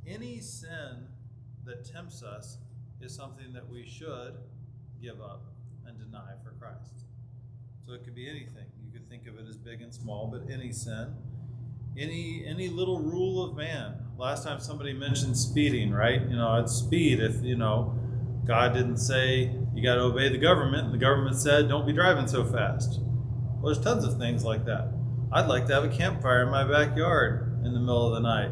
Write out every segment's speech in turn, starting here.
any sin that tempts us is something that we should give up and deny for Christ. So it could be anything. You could think of it as big and small, but any sin, any little rule of man. Last time somebody mentioned speeding, right? It's speed. If, God didn't say you got to obey the government, and the government said don't be driving so fast. Well, there's tons of things like that. I'd like to have a campfire in my backyard in the middle of the night.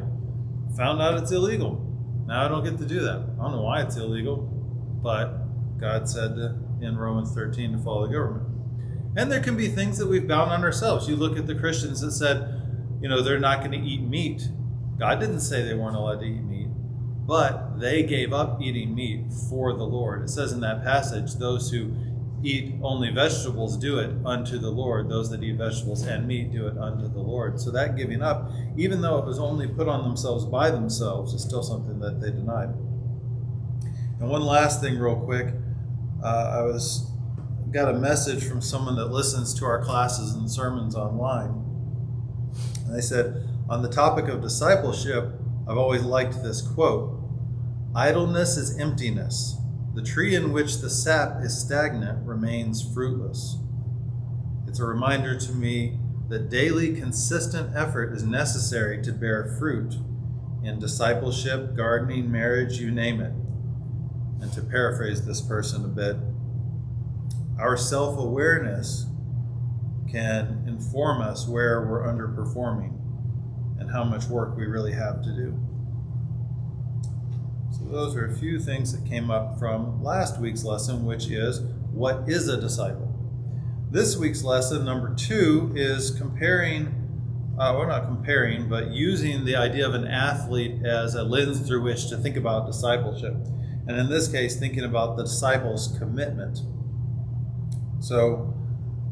Found out it's illegal. Now I don't get to do that. I don't know why it's illegal, but God said in Romans 13 to follow the government. And there can be things that we've bound on ourselves. You look at the Christians that said, they're not going to eat meat. God didn't say they weren't allowed to eat meat, but they gave up eating meat for the Lord. It says in that passage, those who eat only vegetables do it unto the Lord. Those that eat vegetables and meat do it unto the Lord. So that giving up, even though it was only put on themselves by themselves, is still something that they denied. And one last thing real quick. I got a message from someone that listens to our classes and sermons online. And they said, on the topic of discipleship, I've always liked this quote: idleness is emptiness. The tree in which the sap is stagnant remains fruitless. It's a reminder to me that daily consistent effort is necessary to bear fruit in discipleship, gardening, marriage, you name it. And to paraphrase this person a bit, our self-awareness can inform us where we're underperforming and how much work we really have to do. So those are a few things that came up from last week's lesson, which is, what is a disciple? This week's lesson, number 2, is using the idea of an athlete as a lens through which to think about discipleship. And in this case, thinking about the disciples' commitment. So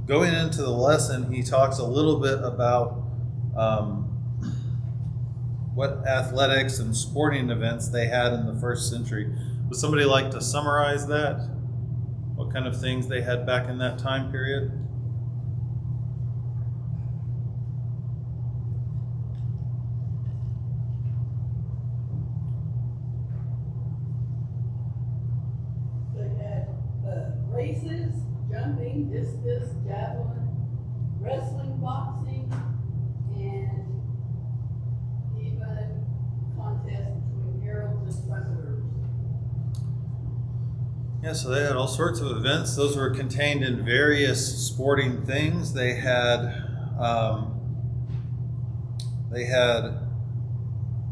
going into the lesson, he talks a little bit about what athletics and sporting events they had in the first century. Would somebody like to summarize that? What kind of things they had back in that time period? They had races, jumping, discus, javelin, wrestling, boxing, and even contests between heralds and trumpeters. Yeah, so they had all sorts of events. Those were contained in various sporting things. They had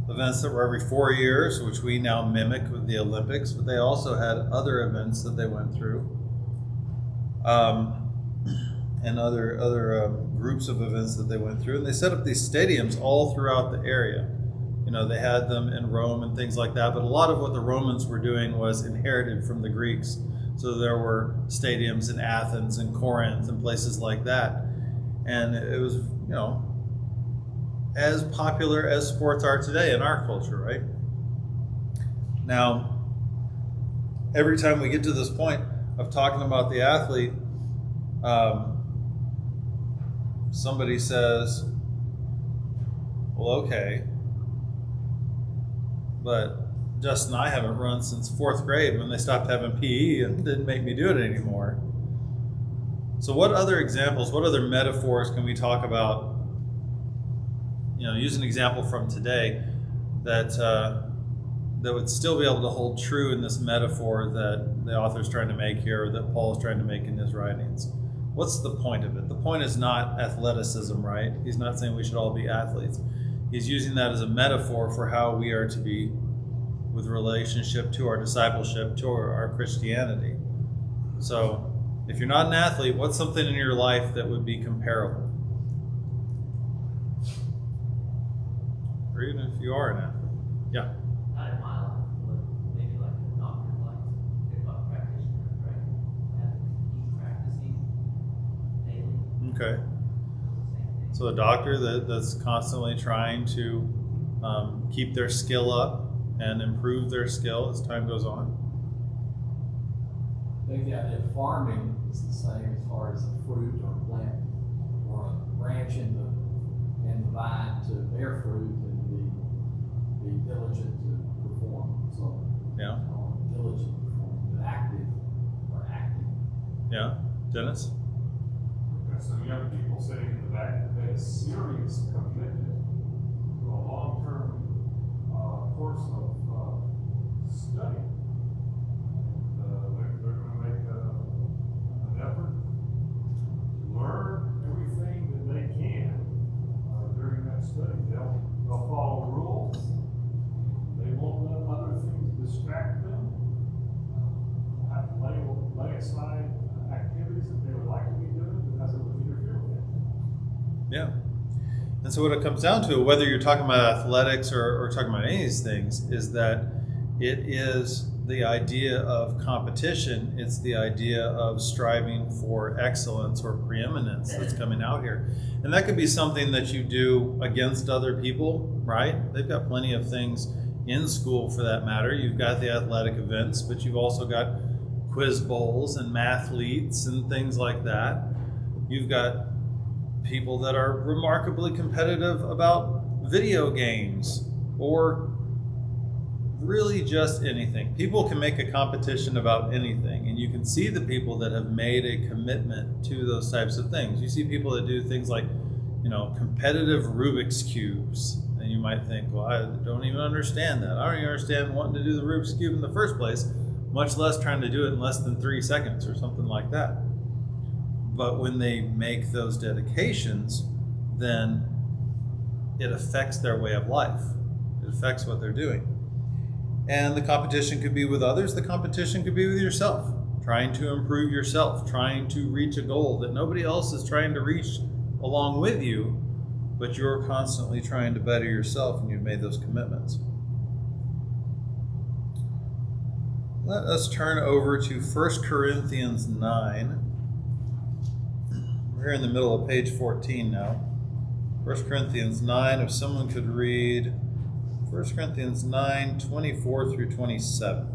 events that were every 4 years, which we now mimic with the Olympics, but they also had other events that they went through, and other groups of events that they went through. And they set up these stadiums all throughout the area. They had them in Rome and things like that, but a lot of what the Romans were doing was inherited from the Greeks. So there were stadiums in Athens and Corinth and places like that. And it was, as popular as sports are today in our culture, right? Now, every time we get to this point of talking about the athlete, somebody says, well, okay, but Justin and I haven't run since 4th grade when they stopped having PE and didn't make me do it anymore. So what other examples, what other metaphors can we talk about? Use an example from today that would still be able to hold true in this metaphor that the author's trying to make here, or that Paul's trying to make in his writings. What's the point of it? The point is not athleticism, right? He's not saying we should all be athletes. He's using that as a metaphor for how we are to be with relationship to our discipleship, to our Christianity. So if you're not an athlete, what's something in your life that would be comparable? Or even if you are an athlete. Yeah. Not in my life, but maybe like in a doctor's life, if a practitioner, right? He's practicing daily. Okay. So a doctor that's constantly trying to keep their skill up and improve their skill as time goes on. I think the idea of farming is the same as far as a fruit or a plant or a branch in the vine to bear fruit, and be diligent to Yeah. Diligent performing, but active or acting. Yeah. Dennis? Got some young people sitting in the back that made a serious commitment to a long-term course of study. And they're going to make an effort to learn everything that they can during that study. They'll follow rules. They won't let other things distract them. Have to lay aside activities that they would like to be doing because it would interfere with it. Yeah. And so what it comes down to, whether you're talking about athletics or talking about any of these things, is that it is the idea of competition. It's the idea of striving for excellence or preeminence that's coming out here. And that could be something that you do against other people, right? They've got plenty of things in school for that matter. You've got the athletic events, but you've also got quiz bowls and mathletes and things like that. You've got people that are remarkably competitive about video games or really just anything. People can make a competition about anything, and you can see the people that have made a commitment to those types of things. You see people that do things like, competitive Rubik's Cubes, and you might think, well, I don't even understand that. I don't even understand wanting to do the Rubik's Cube in the first place, much less trying to do it in less than 3 seconds or something like that. But when they make those dedications, then it affects their way of life. It affects what they're doing. And the competition could be with others. The competition could be with yourself, trying to improve yourself, trying to reach a goal that nobody else is trying to reach along with you, but you're constantly trying to better yourself and you've made those commitments. Let us turn over to 1 Corinthians 9. We're here in the middle of page 14 now. 1 Corinthians 9, if someone could read 1 Corinthians 9, 24 through 27.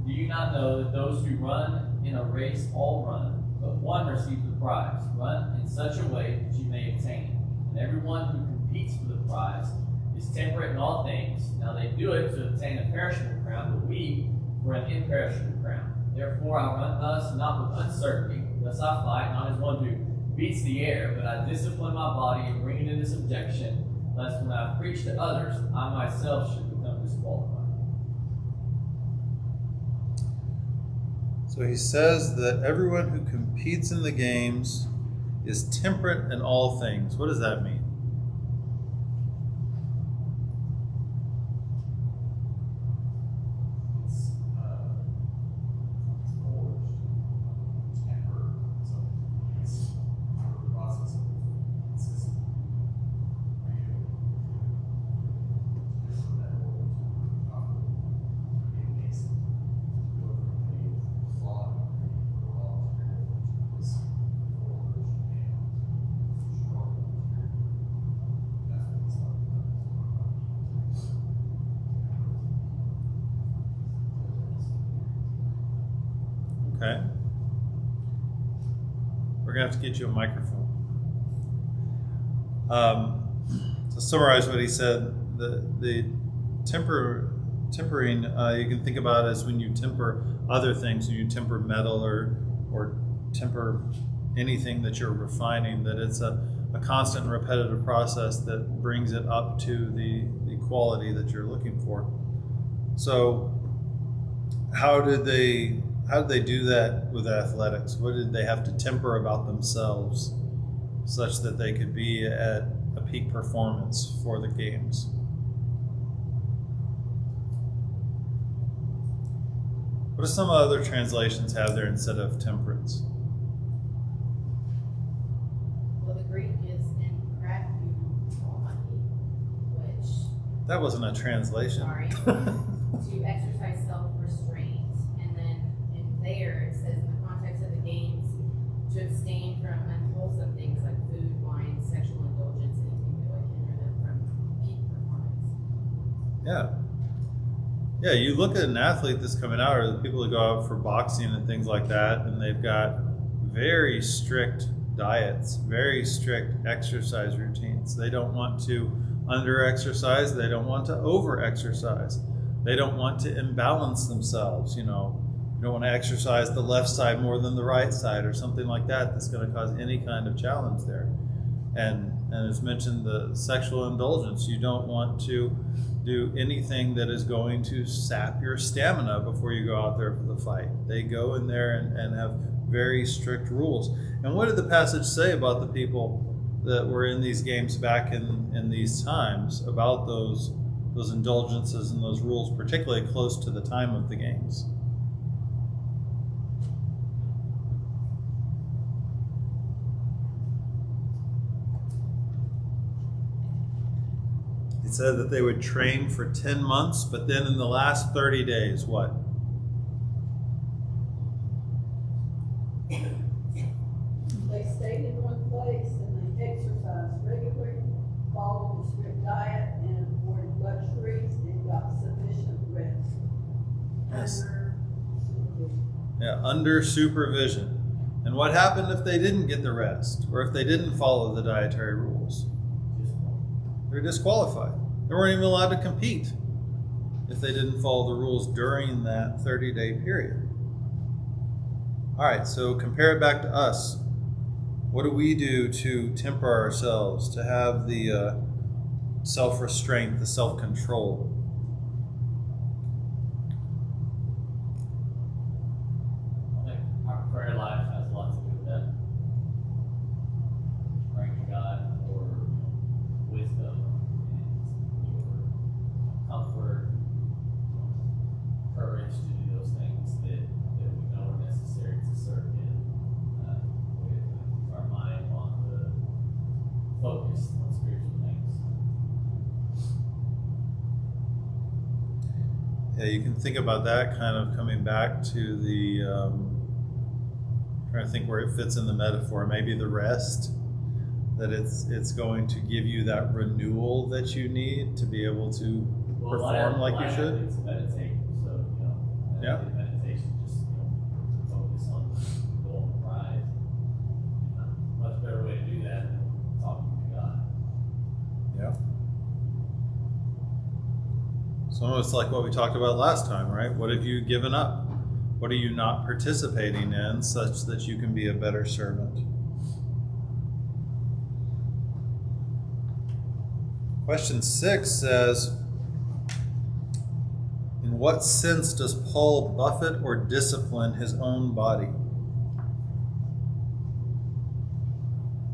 Do you not know that those who run in a race all run, but one receives the prize? Run in such a way that you may obtain it. And everyone who competes for the prize is temperate in all things. Now they do it to obtain a perishable crown, but we for an imperishable crown. Therefore I run thus, not with uncertainty. Thus I fight, not as one who beats the air, but I discipline my body and bring it into subjection, lest when I preach to others, I myself should become disqualified. So he says that everyone who competes in the games is temperate in all things. What does that mean? Okay. We're going to have to get you a microphone. To summarize what he said, the tempering you can think about as when you temper other things, when you temper metal or temper anything that you're refining, that it's a constant and repetitive process that brings it up to the quality that you're looking for. So how did they do that with athletics? What did they have to temper about themselves such that they could be at a peak performance for the games? What do some other translations have there instead of temperance? Well, the Greek is enkrateomai, which, That wasn't a translation. sorry, to exercise self-restraint. And then in there, it says in the context of the games, to abstain from unwholesome things like food, wine, sexual indulgence, anything that would hinder them from peak performance. Yeah. Yeah, you look at an athlete that's coming out, or the people that go out for boxing and things like that, and they've got very strict diets, very strict exercise routines. They don't want to under-exercise. They don't want to over-exercise. They don't want to imbalance themselves, you know. You don't want to exercise the left side more than the right side or something like that that's going to cause any kind of challenge there. And as mentioned, the sexual indulgence, you don't want to do anything that is going to sap your stamina before you go out there for the fight. They go in there and have very strict rules. And what did the passage say about the people that were in these games back in these times, about those indulgences and those rules, particularly close to the time of the games? It said that they would train for 10 months, but then in the last 30 days, what? They stayed in one place and they exercised regularly, followed a strict diet, and avoided luxuries and got sufficient rest. Yes. Under supervision. Yeah, under supervision. And what happened if they didn't get the rest, or if they didn't follow the dietary rules? They're disqualified. They weren't even allowed to compete if they didn't follow the rules during that 30-day period. All right, so compare it back to us. What do we do to temper ourselves, to have the self-restraint, the self-control? I think our prayer life has a lot to do with that. Praying to God for wisdom and your comfort, courage to do those things that we know are necessary to serve Him. With our mind on the focus on spiritual things. Yeah, you can think about that kind of coming back to the, trying to think where it fits in the metaphor, maybe the rest, that it's going to give you that renewal that you need to be able to perform like you should. It's meditate, so, Yeah. meditation, just, focus on the goal and prize. Much better way to do that than talking to God. Yeah. So it's like what we talked about last time, right? What have you given up? What are you not participating in such that you can be a better servant? Question 6 says, in what sense does Paul buffet or discipline his own body?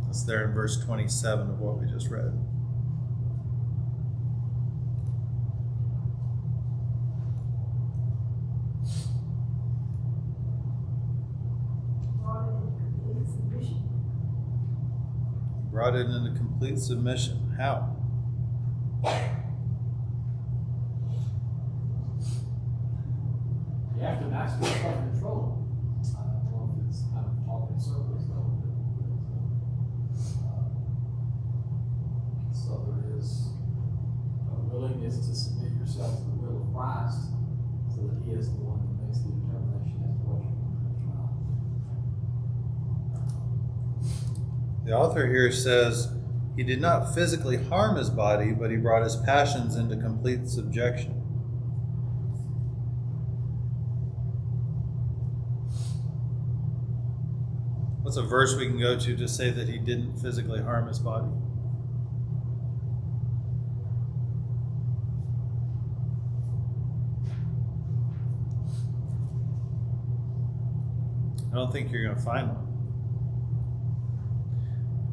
That's there in verse 27 of what we just read. Brought it into complete submission. How? You have to master self-control. I don't know if it's kind of talking circles though. So there is a willingness to submit yourself to the will of Christ, so that He is the one that makes the determination as to what you're going to try. The author here says he did not physically harm his body, but he brought his passions into complete subjection. What's a verse we can go to say that he didn't physically harm his body? I don't think you're going to find one.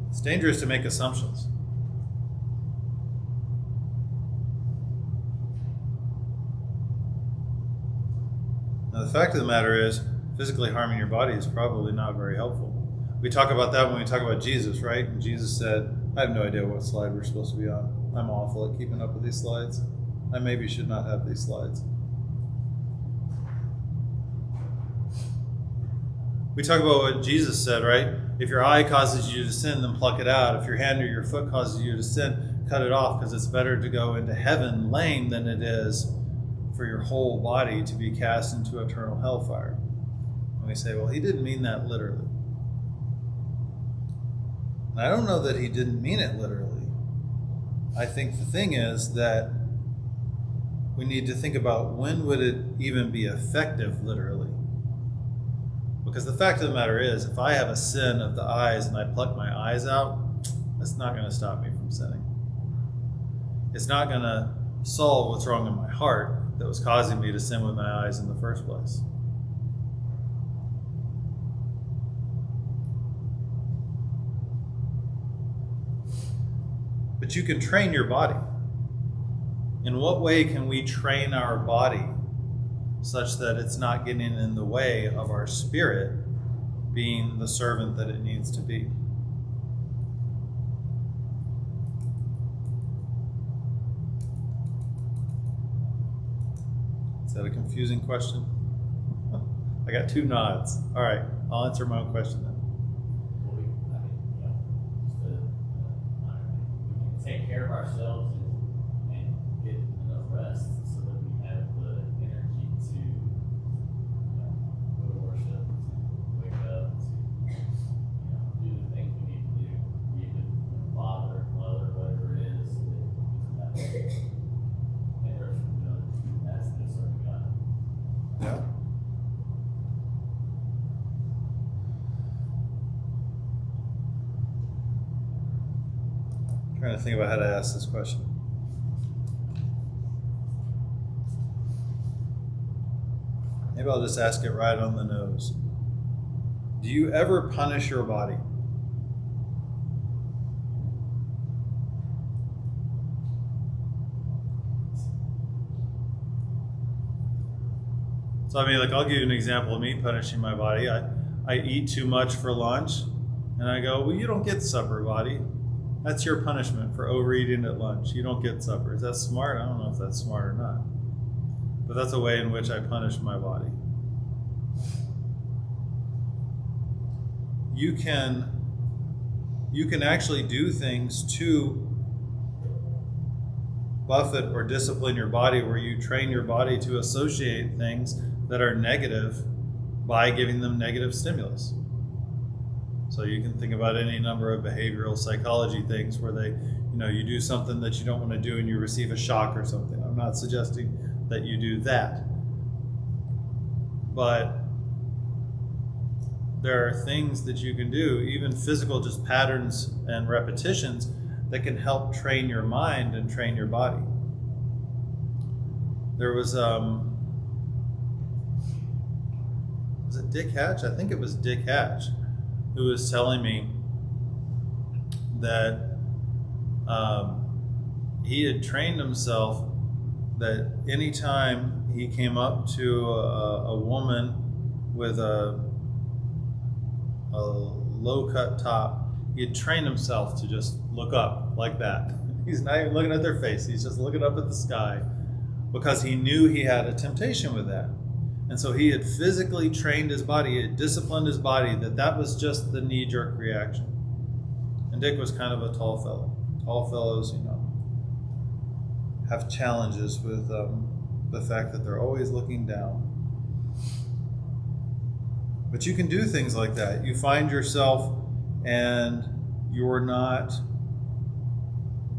It's dangerous to make assumptions. Now, the fact of the matter is, physically harming your body is probably not very helpful. We talk about that when we talk about Jesus, right? And Jesus said, I have no idea what slide we're supposed to be on. I'm awful at keeping up with these slides. I maybe should not have these slides. We talk about what Jesus said, right? If your eye causes you to sin, then pluck it out. If your hand or your foot causes you to sin, cut it off, because it's better to go into heaven lame than it is for your whole body to be cast into eternal hellfire. And we say, well, he didn't mean that literally. And I don't know that he didn't mean it literally. I think the thing is that we need to think about when would it even be effective literally. Because the fact of the matter is, if I have a sin of the eyes and I pluck my eyes out, that's not going to stop me from sinning. It's not going to solve what's wrong in my heart that was causing me to sin with my eyes in the first place. But you can train your body. In what way can we train our body such that it's not getting in the way of our spirit being the servant that it needs to be? Is that a confusing question? I got 2 nods. All right, I'll answer my own question then. Well, we can take care of ourselves and get enough rest so that we have the energy to go to worship, to wake up, to do the things we need to do, be a good father, mother, whatever it is, that hinders from doing that's the sort of God. Yeah. Trying to think about how to ask this question. Maybe I'll just ask it right on the nose. Do you ever punish your body? So I mean, like, I'll give you an example of me punishing my body. I eat too much for lunch, and I go, well, you don't get supper, body. That's your punishment for overeating at lunch. You don't get supper. Is that smart? I don't know if that's smart or not. But that's a way in which I punish my body. You can actually do things to buffet or discipline your body where you train your body to associate things that are negative by giving them negative stimulus. So you can think about any number of behavioral psychology things where you do something that you don't want to do and you receive a shock or something. I'm not suggesting that you do that. But there are things that you can do, even physical, just patterns and repetitions, that can help train your mind and train your body. There was it Dick Hatch? I think it was Dick Hatch who was telling me that he had trained himself that anytime he came up to a woman with a low-cut top, he had trained himself to just look up like that. He's not even looking at their face. He's just looking up at the sky because he knew he had a temptation with that. And so he had physically trained his body, he had disciplined his body that was just the knee-jerk reaction. And Dick was kind of a tall fellow. Tall fellows, have challenges with the fact that they're always looking down. But you can do things like that. You find yourself and you're not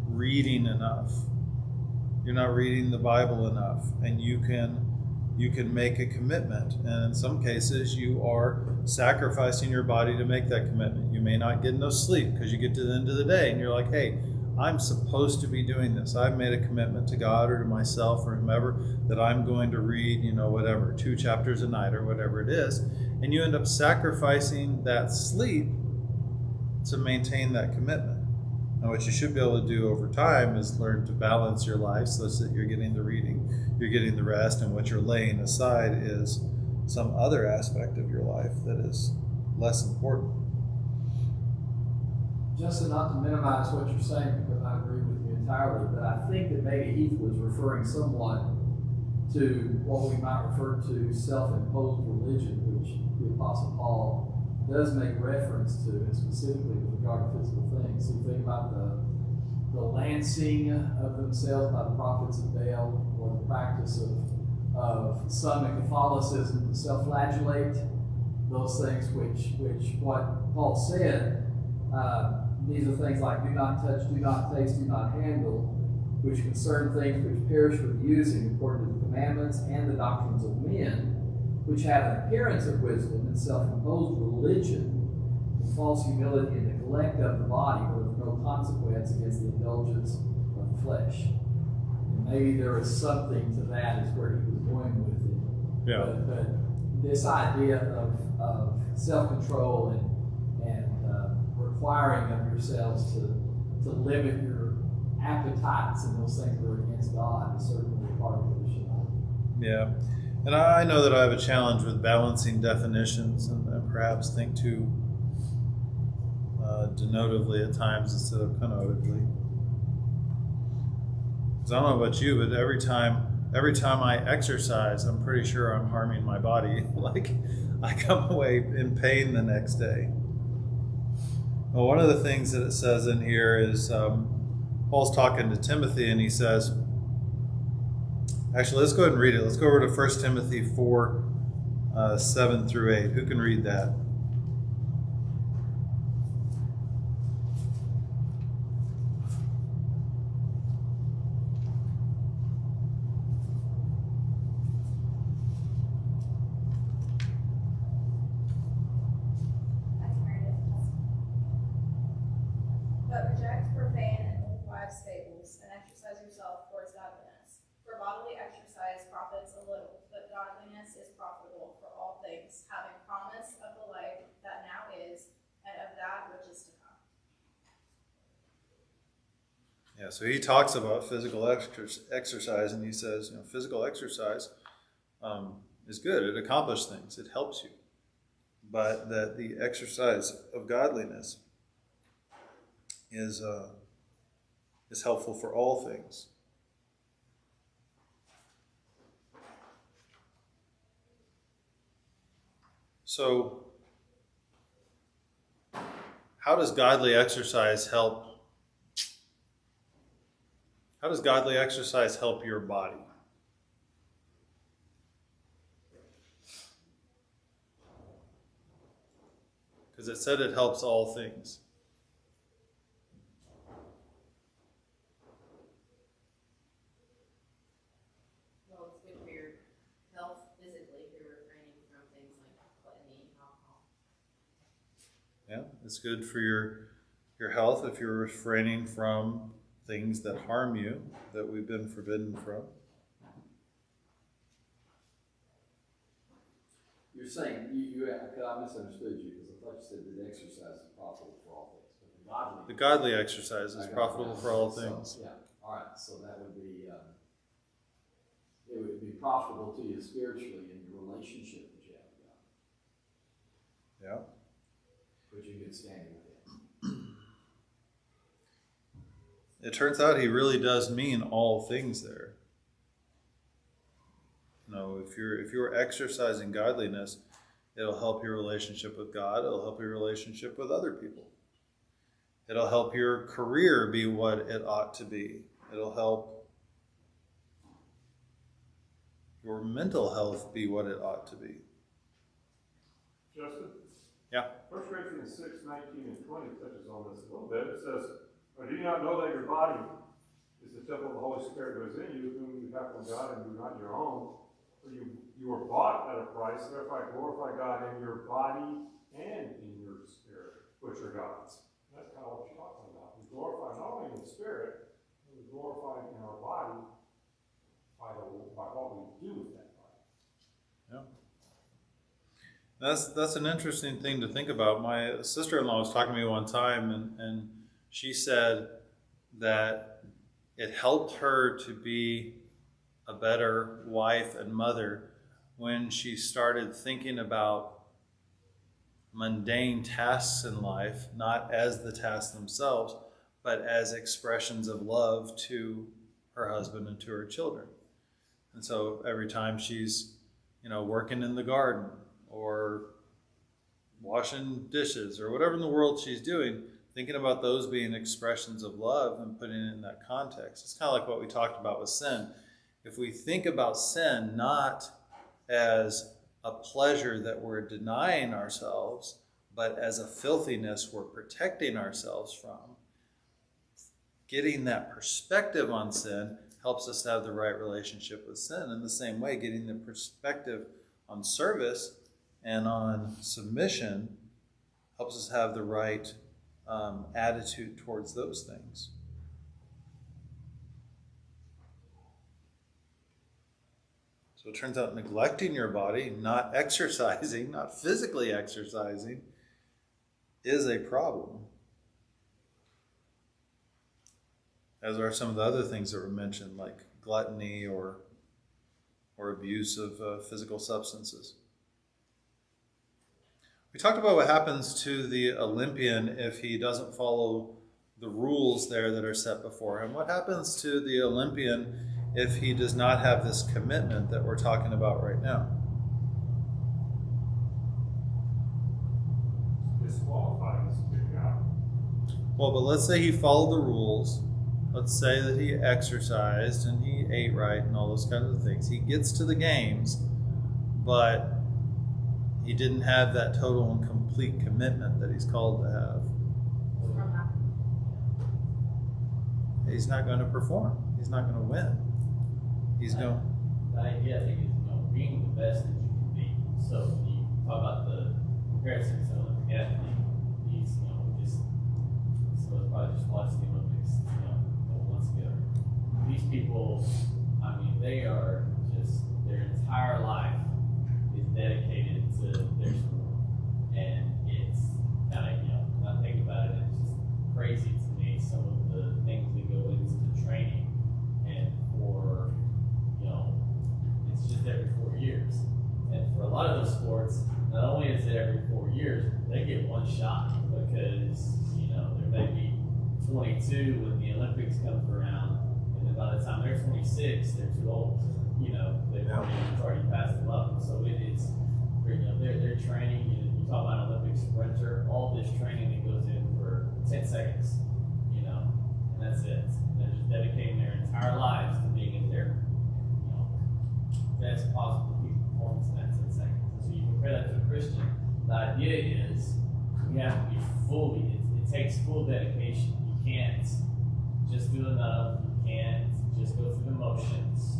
reading enough. You're not reading the Bible enough, and you can make a commitment. And in some cases, you are sacrificing your body to make that commitment. You may not get enough sleep because you get to the end of the day and you're like, hey, I'm supposed to be doing this. I've made a commitment to God or to myself or whomever that I'm going to read, 2 chapters a night or whatever it is. And you end up sacrificing that sleep to maintain that commitment. Now, what you should be able to do over time is learn to balance your life so that you're getting the reading, you're getting the rest, and what you're laying aside is some other aspect of your life that is less important. Justin, not to minimize what you're saying, because I agree with you entirely, but I think that maybe Heath was referring somewhat to what we might refer to self-imposed religion, which the Apostle Paul does make reference to, and specifically with regard to physical things. So you think about the lancing of themselves by the prophets of Baal, or the practice of some in Catholicism to self-flagellate, those things which what Paul said, these are things like do not touch, do not taste, do not handle, which concern things which perish with using according to the commandments and the doctrines of men, which have an appearance of wisdom and self-imposed religion, and false humility and neglect of the body, but of no consequence against the indulgence of the flesh. And maybe there is something to that, is where he was going with it. Yeah. But this idea of self-control and requiring of yourselves to limit your appetites and those things that are against God is certainly part of what we should not. Yeah. And I know that I have a challenge with balancing definitions and perhaps think too denotively at times instead of connotatively. Because I don't know about you, but every time I exercise, I'm pretty sure I'm harming my body. Like, I come away in pain the next day. Well, one of the things that it says in here is Paul's talking to Timothy, and he says, actually, let's go ahead and read it. Let's go over to 1 Timothy 4, 7 through 8. Who can read that? But reject profane and old wives' fables, and exercise yourself towards godliness. For bodily exercise profits a little, but godliness is profitable for all things, having promise of the life that now is, and of that which is to come. Yeah, so he talks about physical exercise, and he says, physical exercise is good. It accomplishes things. It helps you. But that the exercise of godliness is helpful for all things. So, how does godly exercise help? How does godly exercise help your body? Because it said it helps all things. Well, it's good for your health physically if you're refraining from things like gluttony, alcohol. Yeah, it's good for your health if you're refraining from things that harm you, that we've been forbidden from. You're saying, I misunderstood you, because I thought you said that exercise is profitable for all things, but The godly exercise is profitable for all things. So, yeah, all right, so that would be, it would be profitable to you spiritually in your relationship that you have with God. Yeah. Put you in good standing with Him. It turns out he really does mean all things there. If you're exercising godliness, it'll help your relationship with God. It'll help your relationship with other people. It'll help your career be what it ought to be. It'll help your mental health be what it ought to be. Justin? Yeah. 1 Corinthians 6, 19 and 20 touches on this a little bit. It says, "Or do you not know that your body is the temple of the Holy Spirit who is in you, whom you have from God, and do not your own? For you were bought at a price, therefore glorify God in your body and in your spirit, which are God's." That's kind of what you're talking about. We glorify not only in the spirit, but we glorify in our body by what we do with that body. Yeah. That's an interesting thing to think about. My sister-in-law was talking to me one time, and she said that it helped her to be a better wife and mother when she started thinking about mundane tasks in life, not as the tasks themselves, but as expressions of love to her husband and to her children. And so every time she's, working in the garden or washing dishes or whatever in the world she's doing, thinking about those being expressions of love and putting it in that context. It's kind of like what we talked about with sin. if we think about sin not as a pleasure that we're denying ourselves, but as a filthiness we're protecting ourselves from, getting that perspective on sin helps us to have the right relationship with sin. In the same way, getting the perspective on service and on submission helps us have the right attitude towards those things. So it turns out neglecting your body, not exercising, not physically exercising, is a problem. As are some of the other things that were mentioned, like gluttony or abuse of physical substances. We talked about what happens to the Olympian if he doesn't follow the rules there that are set before him. What happens to the Olympian if he does not have this commitment that we're talking about right now? Disqualified, speak out. Well, but let's say he followed the rules. Let's say that he exercised and he ate right and all those kinds of things. He gets to the games, but he didn't have that total and complete commitment that he's called to have. He's not going to perform. He's not going to win. He's going. The idea, I think, is being the best that you can be. So when you talk about the comparison to Olympic athlete, he's just so it's probably just watch the Olympics, once ago. These people, I mean, they are just their entire life is dedicated to their sport, and it's kind of when I think about it, it's just crazy to me some of the things that go into the training, and for it's just every 4 years. And for a lot of those sports, not only is it every 4 years, they get one shot because, there may be 22 when the Olympics comes around, and then by the time they're 26, they're too old. They've already passed the level. So it is, they're training. You talk about an Olympic sprinter, all this training that goes in for 10 seconds, and that's it. And they're just dedicating their entire lives to being in their best possible peak performance in that 10 seconds. And so you compare that to a Christian, the idea is we have to be fully, it takes full dedication. You can't just do enough, you can't just go through the motions.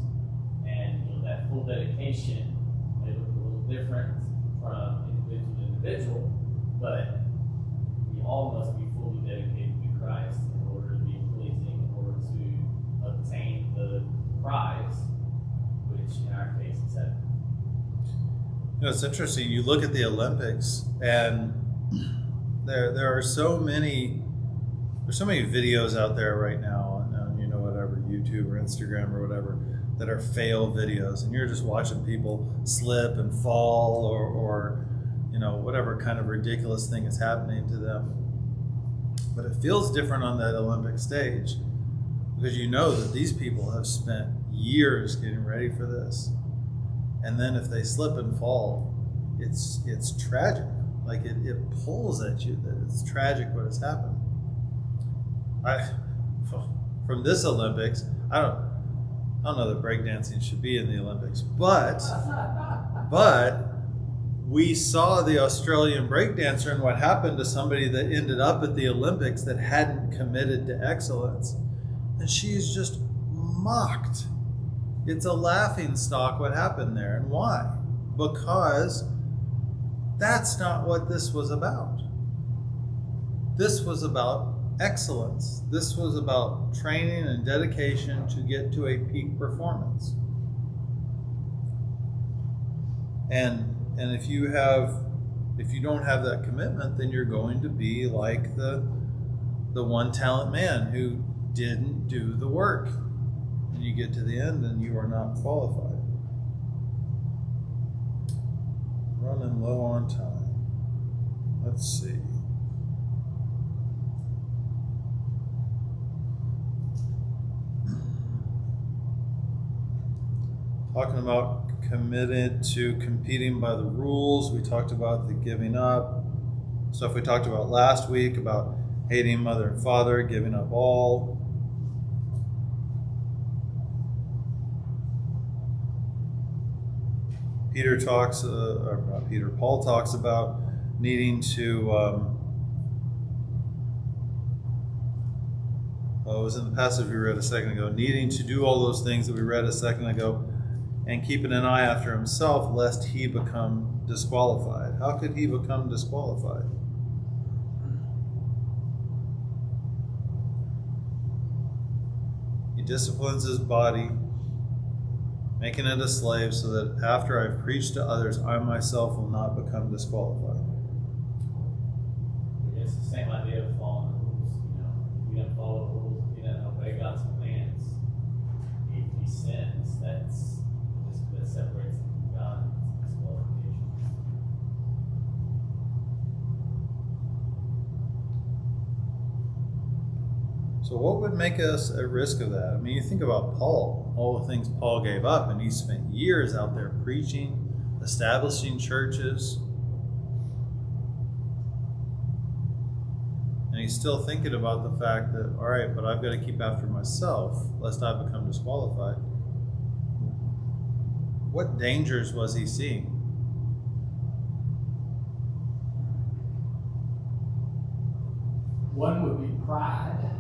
And that full dedication may look a little different from individual to individual, but we all must be fully dedicated to Christ in order to be pleasing, in order to obtain the prize, which in our case is heaven. It's interesting. You look at the Olympics, and there are so many videos out there right now on whatever YouTube or Instagram or whatever that are fail videos, and you're just watching people slip and fall or whatever kind of ridiculous thing is happening to them. But it feels different on that Olympic stage because that these people have spent years getting ready for this. And then if they slip and fall, it's tragic. Like it pulls at you that it's tragic what has happened. From this Olympics, I don't know that breakdancing should be in the Olympics, but we saw the Australian breakdancer and what happened to somebody that ended up at the Olympics that hadn't committed to excellence. And she's just mocked. It's a laughing stock what happened there. And why? Because that's not what this was about. This was about excellence. This was about training and dedication to get to a peak performance. And if you don't have that commitment, then you're going to be like the one talent man who didn't do the work. And you get to the end and you are not qualified. Running low on time. Let's see. Talking about committed to competing by the rules. We talked about the giving up. Stuff we talked about last week about hating mother and father, giving up all. Paul talks about needing to, it was in the passage we read a second ago, needing to do all those things that we read a second ago, and keeping an eye after himself, lest he become disqualified. How could he become disqualified? He disciplines his body, making it a slave, so that after I've preached to others, I myself will not become disqualified. It's the same idea of following the rules. If you don't follow the rules, if you don't obey God's commands, if he sins, that separates him from God. It's disqualification. So what would make us at risk of that? I mean, you think about Paul, all the things Paul gave up, and he spent years out there preaching, establishing churches. And he's still thinking about the fact that, all right, but I've got to keep after myself, lest I become disqualified. What dangers was he seeing? One would be pride,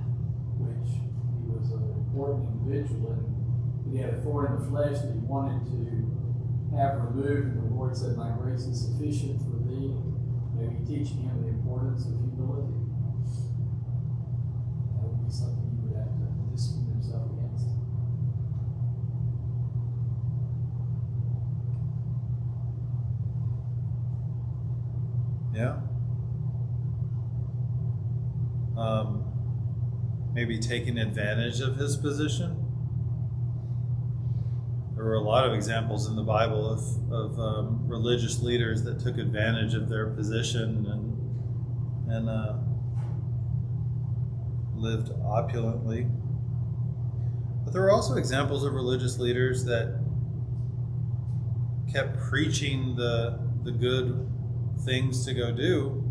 which he was an important individual, and he had a thorn in the flesh that he wanted to have removed, and the Lord said, "My grace is sufficient for thee." Maybe teaching him the importance of humility. That would be something he would have to discipline himself against. Yeah. Maybe taking advantage of his position. There were a lot of examples in the Bible of religious leaders that took advantage of their position and lived opulently. But there were also examples of religious leaders that kept preaching the good things to go do,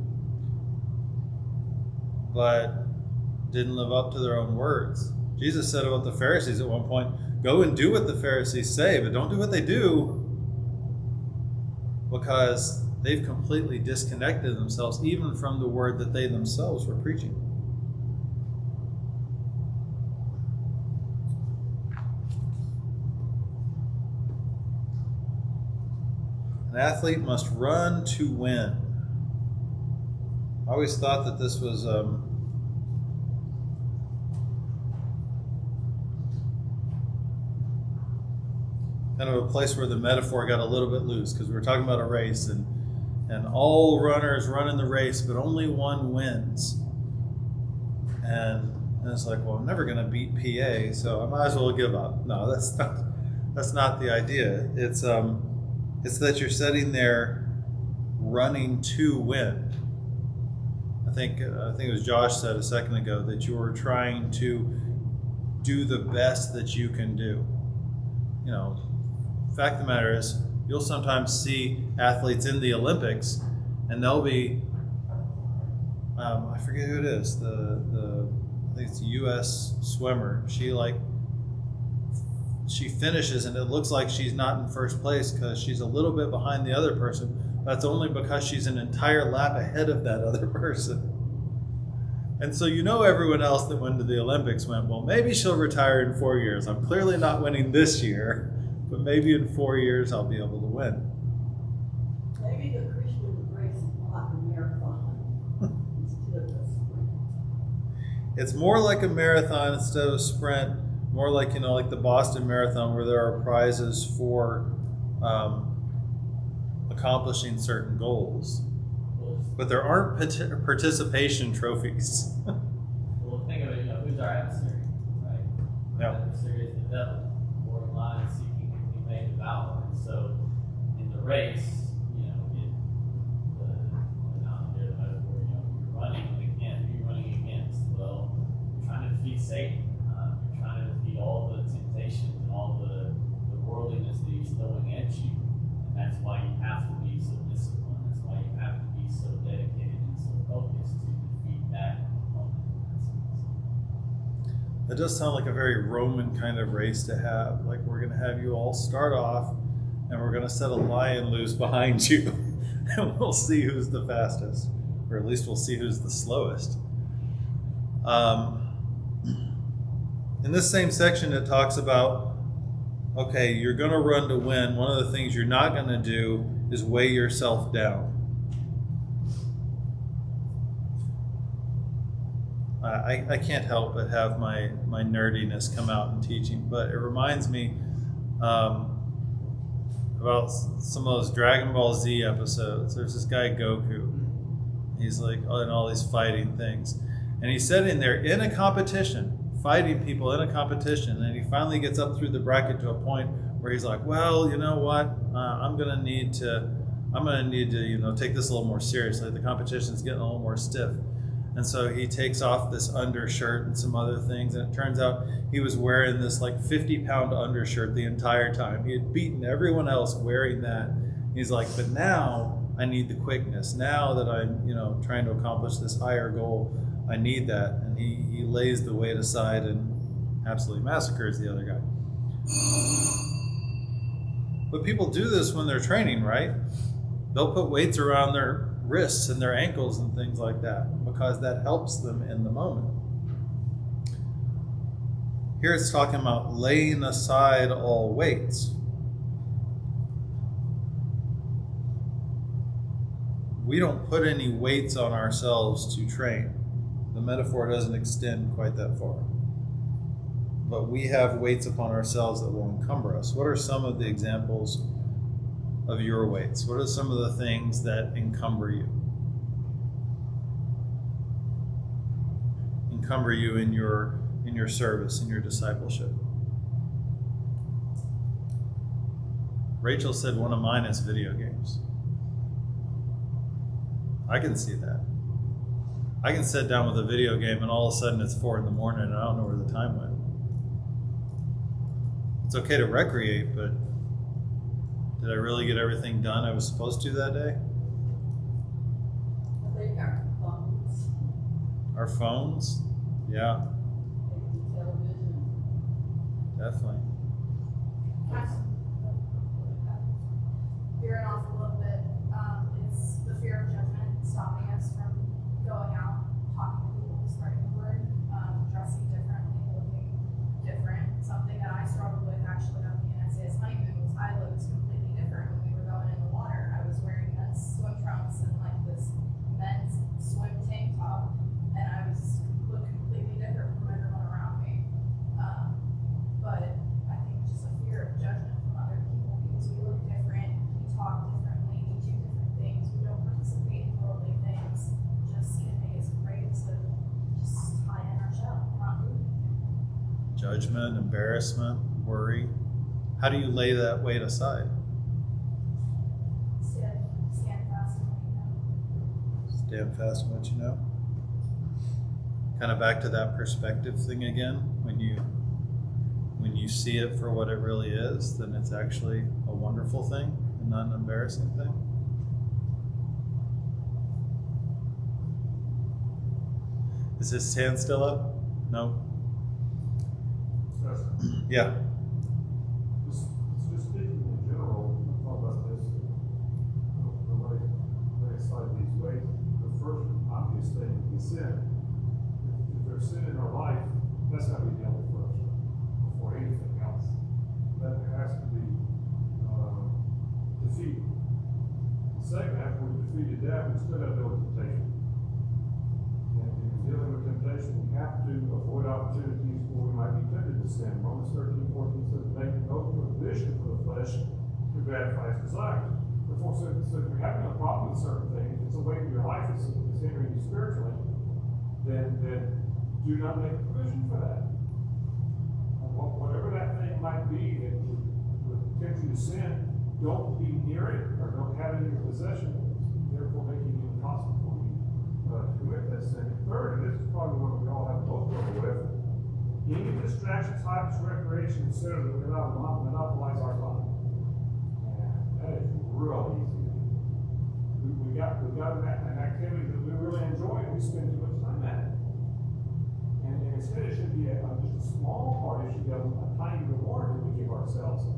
but didn't live up to their own words. Jesus said about the Pharisees at one point, go and do what the Pharisees say, but don't do what they do, because they've completely disconnected themselves even from the word that they themselves were preaching. An athlete must run to win. I always thought that this was kind of a place where the metaphor got a little bit loose, because we were talking about a race, and all runners run in the race, but only one wins. And it's like, well, I'm never going to beat PA, so I might as well give up. No, that's not the idea. It's that you're sitting there running to win. I think it was Josh said a second ago that you were trying to do the best that you can do. You know, the fact of the matter is, you'll sometimes see athletes in the Olympics, and they'll be, I forget who it is, I think it's a U.S. swimmer. She finishes, and it looks like she's not in first place because she's a little bit behind the other person. That's only because she's an entire lap ahead of that other person. And so everyone else that went to the Olympics went, well, maybe she'll retire in 4 years. I'm clearly not winning this year, but maybe in 4 years I'll be able to win. Maybe the Christian race is like a marathon instead of a sprint. It's more like a marathon instead of a sprint. More like, like the Boston Marathon, where there are prizes for accomplishing certain goals. But there aren't participation trophies. Well, think of it, who's our adversary, right? Yeah. Our adversary is the devil, borderline seeking whom he may devour. And so, in the race, you're running against. Who are you running against? Well, you're trying to defeat Satan. You're trying to defeat all the temptations and all the worldliness that he's throwing at you. And that's why you have to be so disciplined. That's why you have to be so dedicated and so focused to defeat that opponent. That does sound like a very Roman kind of race to have. Like, we're going to have you all start off and we're going to set a lion loose behind you, and we'll see who's the fastest, or at least we'll see who's the slowest. In this same section, it talks about, okay, you're going to run to win. One of the things you're not going to do is weigh yourself down. I can't help but have my nerdiness come out in teaching, but it reminds me about some of those Dragon Ball Z episodes. There's this guy Goku. He's like in all these fighting things, and he's sitting there in a competition, fighting people in a competition, and he finally gets up through the bracket to a point where he's like, well, you know what, I'm gonna need to take this a little more seriously. The competition's getting a little more stiff. And so he takes off this undershirt and some other things, and it turns out he was wearing this like 50-pound undershirt the entire time. He had beaten everyone else wearing that. He's like, but now I need the quickness. Now that I'm, trying to accomplish this higher goal, I need that. And he lays the weight aside and absolutely massacres the other guy. But people do this when they're training, right? They'll put weights around their wrists and their ankles and things like that because that helps them in the moment. Here it's talking about laying aside all weights. We don't put any weights on ourselves to train. The metaphor doesn't extend quite that far. But we have weights upon ourselves that will encumber us. What are some of the examples of your weights? What are some of the things that encumber you? Encumber you in your service, in your discipleship. Rachel said one of mine is video games. I can see that. I can sit down with a video game and all of a sudden it's 4 a.m. and I don't know where the time went. It's okay to recreate, but did I really get everything done I was supposed to that day? I think our phones, Our phones? Yeah, maybe television. definitely. Veering off a little bit, is the fear of judgment stopping us from going out, talking to people, spreading the word, dressing differently, looking different? Something that I struggled with actually on the NSA's honeymoon was I looked completely different when we were going in the water. I was wearing swim trunks and like this men's swim tank top, and I looked completely different from everyone around me. But I think just a fear of judgment from other people because we look different, we talk differently, we do different things, we don't participate in worldly things. Just I think it's afraid to just hide in our shell, not do anything. Judgment, embarrassment, worry. How do you lay that weight aside? Stand fast in what you know. Stand fast in what you know. Kind of back to that perspective thing again. When you see it for what it really is, then it's actually a wonderful thing and not an embarrassing thing. Is his hand still up? No? Yeah. Just speaking in general, we'll talk about this, the way aside these ways. The first obvious thing is sin. If there's sin in our life, that's how we deal with first, before anything else. That has to be defeated. Second, after we've defeated that, we still got to deal with temptation. And in dealing with temptation, we have to avoid opportunities where we might be tempted to sin. Romans 13:14 says, make no provision for the flesh to gratify its desires. Therefore, so if you're having a problem with certain things, it's a way of your life is hindering you spiritually, then do not make provision for that. Whatever that thing might be that would tempt you to sin, don't be near it or don't have it in your possession, therefore making it impossible for you to commit that sin. And third, and this is probably one we all have most trouble with, any distractions, hobbies, recreation, etc. that we're not monopolize our time. And that is real easy to do. We got an activity that we really enjoy and we spend too much time at it. And instead it should be just a small part, it should be a tiny reward that we give ourselves.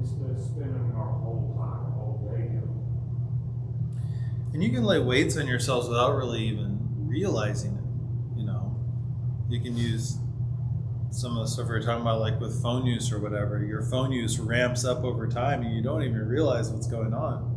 instead of spending our whole time, all day doing And you can lay weights on yourselves without really even realizing it. You can use some of the stuff we were talking about, like with phone use or whatever. Your phone use ramps up over time and you don't even realize what's going on.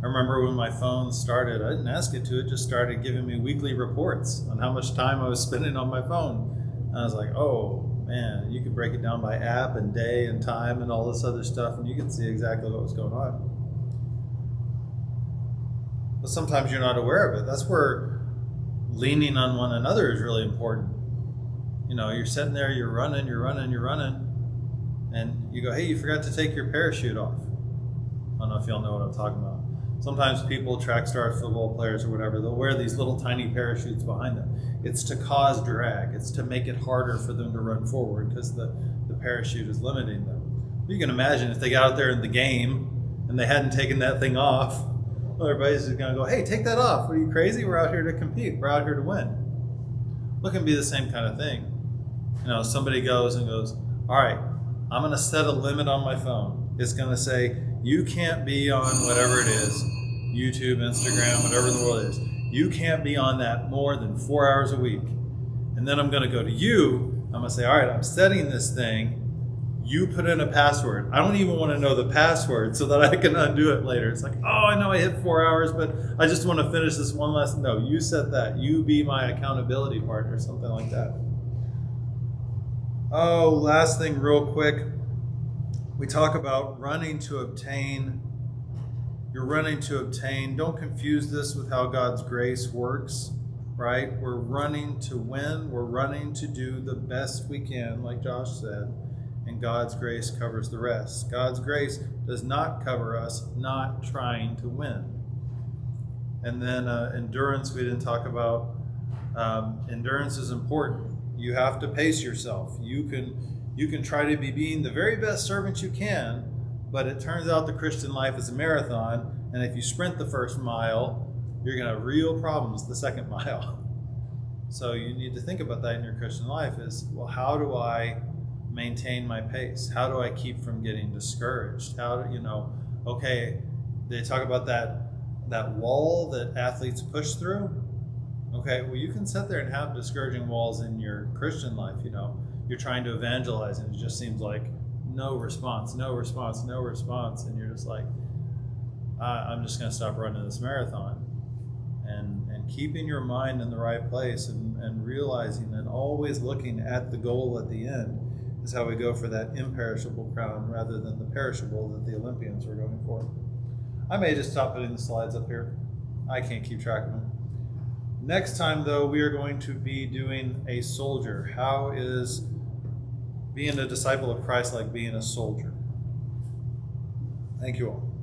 I remember when my phone started, I didn't ask it to, it just started giving me weekly reports on how much time I was spending on my phone. And I was like, oh man, you could break it down by app and day and time and all this other stuff, and you could see exactly what was going on. But sometimes you're not aware of it. That's where leaning on one another is really important. You're sitting there, you're running, and you go, hey, you forgot to take your parachute off. I don't know if y'all know what I'm talking about. Sometimes people, track stars, football players or whatever, they'll wear these little tiny parachutes behind them. It's to cause drag. It's to make it harder for them to run forward because the parachute is limiting them. You can imagine if they got out there in the game and they hadn't taken that thing off, well, everybody's just going to go, hey, take that off. Are you crazy? We're out here to compete. We're out here to win. Well, it can be the same kind of thing. Somebody goes, all right, I'm going to set a limit on my phone. It's going to say, you can't be on whatever it is, YouTube, Instagram, whatever the world is. You can't be on that more than 4 hours a week. And then I'm going to go to you. I'm going to say, all right, I'm setting this thing. You put in a password. I don't even want to know the password so that I can undo it later. It's like, oh, I know I hit 4 hours, but I just want to finish this one last. No, you set that. You be my accountability partner, something like that. Oh, last thing real quick. We talk about running to obtain. You're running to obtain. Don't confuse this with how God's grace works, right? We're running to win. We're running to do the best we can, like Josh said, and God's grace covers the rest. God's grace does not cover us not trying to win. And then endurance, we didn't talk about. Endurance is important. You have to pace yourself. You can try to be being the very best servant you can, but it turns out the Christian life is a marathon, and if you sprint the first mile, you're going to have real problems the second mile. So you need to think about that in your Christian life is, well, how do I maintain my pace? How do I keep from getting discouraged? How do, okay, they talk about that wall that athletes push through. Okay, well, you can sit there and have discouraging walls in your Christian life, You're trying to evangelize and it just seems like no response, and you're just like, I'm just going to stop running this marathon. And keeping your mind in the right place and realizing and always looking at the goal at the end is how we go for that imperishable crown rather than the perishable that the Olympians were going for. I may just stop putting the slides up here. I can't keep track of them. Next time, though, we are going to be doing a soldier. How is being a disciple of Christ like being a soldier? Thank you all.